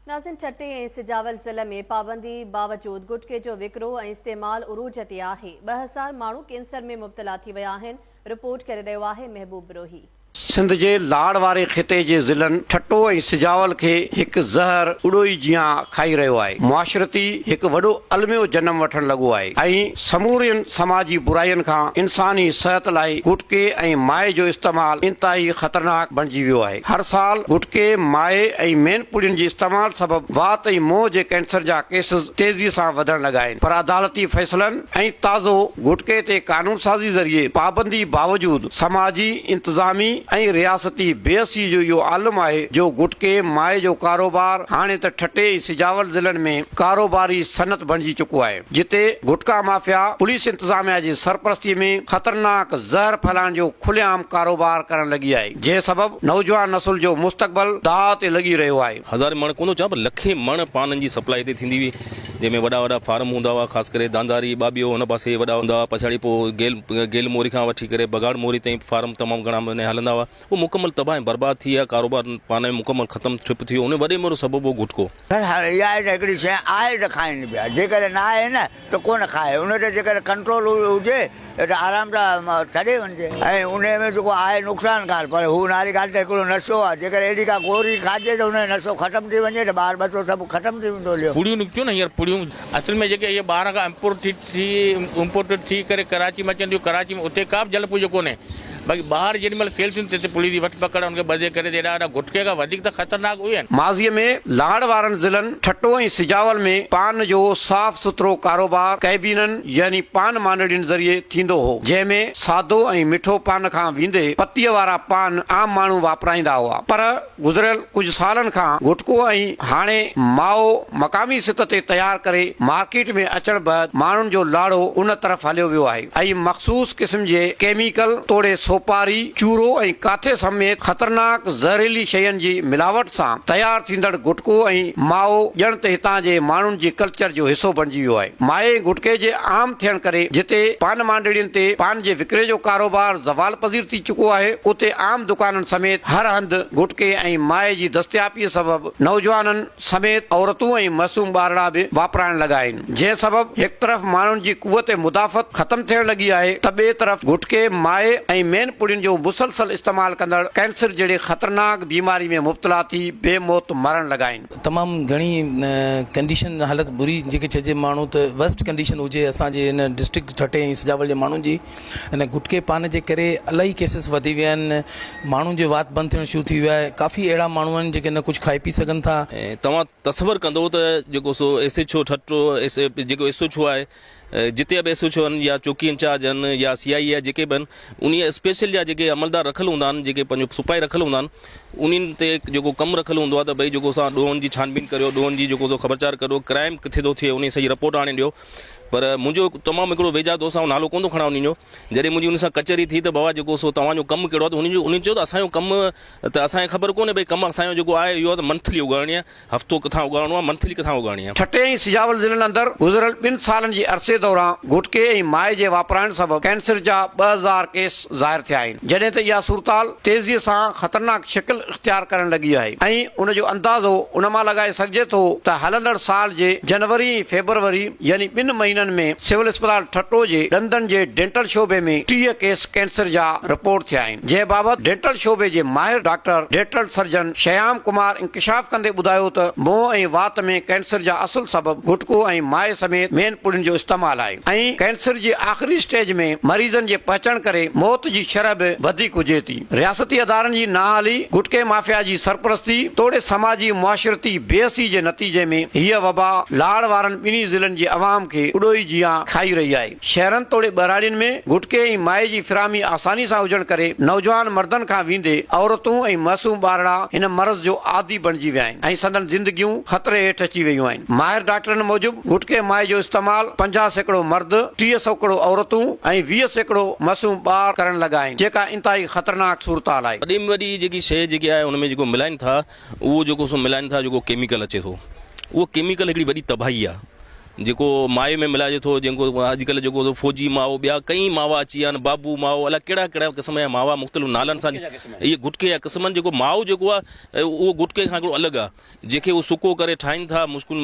नाज़िन ठटे ऐं सजावल ज़िले में पाबंदी बावजूद गुटके जो विकिरो ऐं इस्तेमाल उरूज ते आहे। 2000 माण्हू कैंसर में मुब्तला थी विया आहिनि। रिपोर्ट करे रहियो आहे महबूब रोही। सिंध जे लाड़ वारे खिते जे ज़िलनि ठटो ऐं सजावल खे हिकु ज़हर उड़ोई जियां खाई रहियो आहे। मुआशरती हिकु वॾो अलमियो जनम वठण लॻो आहे ऐं समूरियुनि समाजी बुराइयुनि खां इंसानी सिहत लाइ गुटके ऐं माए जो इस्तेमाल इंतहाई ख़तरनाक बणिजी वियो आहे। हर साल गुटके माए ऐं मेन पुड़ियुनि जे इस्तेमाल सबबि वात ऐं मुंहं जे कैंसर जा केसिस तेज़ीअ सां वधण लॻा आहिनि। पर अदालती फ़ैसिलनि ऐं ताज़ो गुटके ते कानून साज़ी ज़रिए पाबंदी बावजूद समाजी इंतज़ामी ऐं रियासती बेअसी जो इहो आलम आहे जो गुटके माए जो कारोबार हाणे त ठटे ऐं सजावल ज़िलनि में कारोबारी सनत बणिजी चुको आहे, जिते गुटका माफ़िया पुलिस इंतज़ामिया जी सरपरस्ती में ख़तरनाक ज़हर फैलाइण जो खुलेआम कारोबार करण लॻी आहे, जंहिं सबबि नौजवान नसुल जो मुस्तक़बिल दाअ ते लॻी रहियो आहे। हज़ारे मण कोन चवां पर लखे मण पाननि जी सप्लाई हिते थींदी हुई, जंहिंमें वॾा वॾा फार्म हूंदा हुआ, ख़ासि करे दांदारी बाबियो हुन पासे वॾा हूंदा हुआ। पछाड़ी पोइ गेल मोरी खां वठी करे बगाड़ मोरी ताईं फार्म तमामु घणा महीने हलंदा हुआ। वो मुकमल तबाह ऐं बर्बाद थी विया, कारोबार पाण मुकमल ख़तमु ठप थी वियो। उन वॾे में सबबु गुटको इहा हिकिड़ी शइ आहे त खाइनि पिया, जेकर न आहे न त कोन खाए। उन ते जेकर कंट्रोल हुजे त आराम सां छॾे वञिजे। ऐं उन में जेको आहे नुक़सानकार, पर हू नारी ॻाल्हि त हिकिड़ो नशो आहे। जेकर अहिड़ी का गोरी खाइजे त उन जो नशो ख़तमु थी वञे त ॿार बचो सभु ख़तमु थी वेंदो। पुड़ियूं निकितियूं न हींअर पुड़ियूं असल में जेके इहे ॿाहिरां खां इम्पोर्टेड थी करे कराची में अचनि थियूं। कराची में उते का बि जल पूॼो कोन्हे, बाक़ी ॿाहिरि जेॾी महिल सेल थियूं त पुलिस जी वठ पकड़ उनखे बधे करे एॾा एॾा गुटके खां वधीक त ख़तरनाक हुई आहिनि। माज़ीअ में लाड़ वारनि ज़िलनि ठटो ऐं सजावल में पान जो साफ़ सुथरो कारोबार कैबिननि यानी पान मांडड़ियुनि ज़रिए थींदो हो, जंहिंमें सादो ऐं मिठो पान खां वींदे पतीअ वारा पान आम माण्हू वापराईंदा हुआ। पर गुज़िरियल कुझु सालनि खां गुटको ऐं हाणे माओ मक़ामी सित ते तयारु करे मार्केट में अचण बैदि माण्हुनि जो लाड़ो उन तरफ़ हलियो वियो आहे ऐं मख़सूस क़िस्म जे केमिकल तोड़े सोपारी चूरो ऐं काथे समेत ख़तरनाक ज़हरीली शयुनि जी मिलावट सां तयारु थींदड़ गुटको ऐं माओ ॼण त हितां जे माण्हुनि जे कल्चर जो हिसो बणिजी वियो आहे। माए गुटके जे आम थियण करे जिते पान मांडड़ियुनि ते पान जे विकिरे जो कारोबार ज़वाल पज़ीर थी चुको आहे, उते आम दुकाननि समेत हर हंधि गुटके ऐं माए जी दस्तियाबीअ सबबि नौजवाननि समेत औरतूं ऐं मासूम ॿारड़ा बि वापराइण लॻा आहिनि, जंहिं सबबि हिकु तरफ़ माण्हुनि जी कुवत मुदाफ़त ख़तमु थियण लॻी आहे त ॿिए तरफ़ गुटके माए ऐं मेन पुड़ियुनि जो मुसलसल इस्तेमाल कंदड़ कैंसर जहिड़े ख़तरनाक बीमारी में मुब्तला थी बेमौत मरण लॻा आहिनि। तमामु घणी कंडीशन हालत बुरी जेके चइजे माण्हू त वर्स्ट कंडीशन हुजे असांजे हिन डिस्ट्रिक्ट ठटे ऐं सजावल जे माण्हुनि जी। हिन गुटके पान जे करे इलाही केसिस वधी विया आहिनि, माण्हुनि जो वात बंदि थियणु शुरू थी वियो आहे। काफ़ी अहिड़ा माण्हू आहिनि जेके न कुझु खाई पी सघनि था। तव्हां तसवर कंदो त जेको सो SHO ठटो जेको SHO आहे, जिते बि SHO आहिनि या चौकी इंचार्ज आहिनि या CI आहे, जेके बि आहिनि उन स्पेशल या जेके अमलदार रखियल हूंदा आहिनि, जेके पंहिंजो सिपाही रखियल हूंदा आहिनि, उन्हनि ते जेको कमु रखियल हूंदो आहे त भई जेको असां ॾोहनि जी छानबीन करियो, ॾोहनि जी जेको ख़बरचार करियो, क्राइम किथे थो थिए उन सही रिपोर्ट आणे ॾियो। पर मुंहिंजो तमामु हिकिड़ो वेझा दोस्त आहे, नालो कोन थो खणा उन जो। जॾहिं मुंहिंजी उन सां कचहरी थी त बाबा जेको सो तव्हांजो कमु कहिड़ो आहे, त उन चयो त असांजो कमु त असांखे ख़बर कोन्हे भई कमु असांजो जेको आहे इहो आहे त मंथली उगाइणी आहे, हफ़्तो किथां उगाइणो आहे, मंथली किथां उगाइणी आहे। ठटे ऐं सजावल ज़िलनि अंदरि गुज़िरियल 2 सालनि जे अरसे दौरान गुटके ऐं माए जे वापराइण सबबि कैंसर जा 2000 केस ज़ाहिर थिया आहिनि, जॾहिं त इहा सूरताल तेज़ीअ सां ख़तरनाक शिकिल इख़्तियार करण लॻी आहे ऐं उन जो अंदाज़ो उन मां लॻाए सघिजे थो त हलंदड़ साल जे जनवरी ऐं फेबरवरी यानी 2 महीननि में सिविल अस्पताल ठटो जे ॾंदनि जे डेंटल शोबे में 30 केस कैंसर जा रिपोर्ट थिया आहिनि, जंहिं बाबति डेंटल शोबे जे माहिर doctor dental surgeon Shyam Kumar इंकशाफ कंदे ॿुधायो त मुंहं ऐं वात में कैंसर जा असुल सबबि गुटको ऐं माए समेत मेन पुड़ियुनि जो इस्तेमाल आहे ऐं कैंसर जी आख़िरी स्टेज में मरीज़नि जे पहुचण करे मौत जी शरह बि वधीक हुजे थी। रियासती अदारनि जी नाहाली, गुटके माफ़िया जी सरपरस्ती, तोड़े समाजी मुआशरती बेअसी जे नतीजे में हीअ वबा लाड़ वारनि ॿिन्ही ज़िलनि जे अवाम खे उॾोई जियां खाई रही आहे। शहरनि तोड़े ॿराड़ियुनि में गुटके ऐं माए जी फिरामी आसानी सां हुजण करे नौजवान मर्दनि खां वींदे औरतूं ऐं मासूम ॿारड़ा हिन मर्ज़ जो आदी बणिजी विया आहिनि ऐं संदन ज़िंदगियूं ख़तरे हेठि अची वियूं आहिनि। माहिर डॉक्टरनि मूजिबि गुटके माए जो इस्तेमाल 50% मर्द, 30% औरतूं ऐं 20% मासूम ॿार करण लॻा आहिनि, जेका इंतहाई ख़तरनाक सूरताल आहे। वॾी में वॾी जेकी शइ जेकी आहे उन में जेको मिलाइनि था, उहो जेको सो मिलाइनि था जेको केमिकल अचे थो, उहो केमिकल हिकिड़ी वॾी तबाही आहे। जेको माए में मिलाइजे थो, जेको अॼुकल्ह जेको फौजी माओ, ॿिया कई मावा अची विया आहिनि, बाबू माओ, अलाए कहिड़ा कहिड़ा क़िस्म जा मावा मुख़्तलिफ़ नालनि सां, इहे गुटके जा क़िस्मनि। जेको माओ जेको आहे उहो गुटके खां हिकिड़ो अलॻि आहे, जेके उहो सुको करे ठाहिनि था, मुश्किल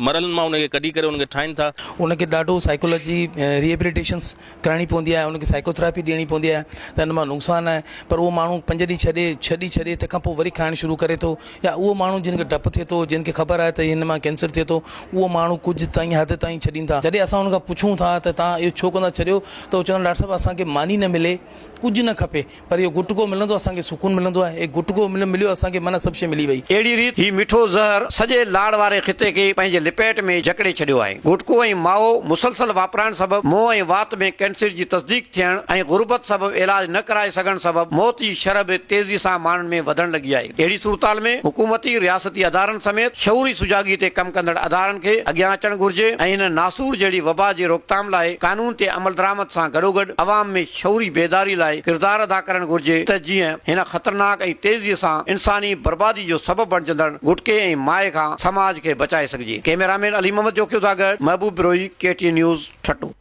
मरलनि मां उनखे कढी करे उनखे ठाहिनि था। उनखे ॾाढो साइकोलॉजी रिहेबिलिटेशन्स कराइणी पवंदी आहे, उनखे साइकोथेरेपी ॾियणी पवंदी आहे, त हिन मां नुक़सानु आहे। पर उहो माण्हू 5 ॾींहं छॾे तंहिंखां पोइ वरी खाइणु शुरू करे थो, या उहो माण्हू जिन खे डपु थिए थो, जिन खे ख़बर आहे त हिन मां कैंसर थिए थो, उहो माण्हू कुझु ताईं हद ताईं छॾीनि था। जॾहिं असां हुन खां पुछूं था त तव्हां इहो छो कंदा छॾियो, त उहो चवंदा डॉक्टर साहिबु असांखे मानी न मिले, कुझु न खपे, पर इहो गुटको मिलंदो असांखे सुकून मिलंदो आहे। हे गुटको मिलियो असांखे माना सभु शइ मिली वई। अहिड़ी रीति हीउ मिठो ज़हर सॼे लाड़ वारे ख़िते खे पंहिंजे लिपेट में जकड़े छॾियो आहे। गुटको ऐं माओ मुसलसल वापराइण सबबि मोह ऐं वात में कैंसर जी तस्दीक थियण ऐं गुरबत सबबि इलाज न कराए सघण सबबि मौत जी शरह बि तेज़ी सां माण्हुनि में वधण लॻी आहे। अहिड़ी सूरताल में हुकूमती रियासती अदारनि समेत शऊरी सुजागी ते कमु कंदड़ अदारनि खे अॻियां अचणु घुर्जे ऐं हिन नासूर जहिड़ी वबा जी रोकथाम लाइ कानून ते अमल दरामद सां गॾोगॾु अवाम में शऊरी बेदारी लाइ किरदार अदा करणु घुर्जे, त जीअं हिन ख़तरनाक ऐं तेज़ीअ सां इंसानी बर्बादी जो सबबु बणजंदड़ गुटके ऐं माए खां समाज खे बचाए सघिजे। कैमरामैन अली मोहम्मद जोखियो सां गॾु महबूब बिरोही, KTN न्यूज़, ठट्टो।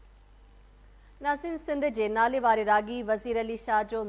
नासिन सिंध जे नाले वारे रागी वज़ीर अली शाह जो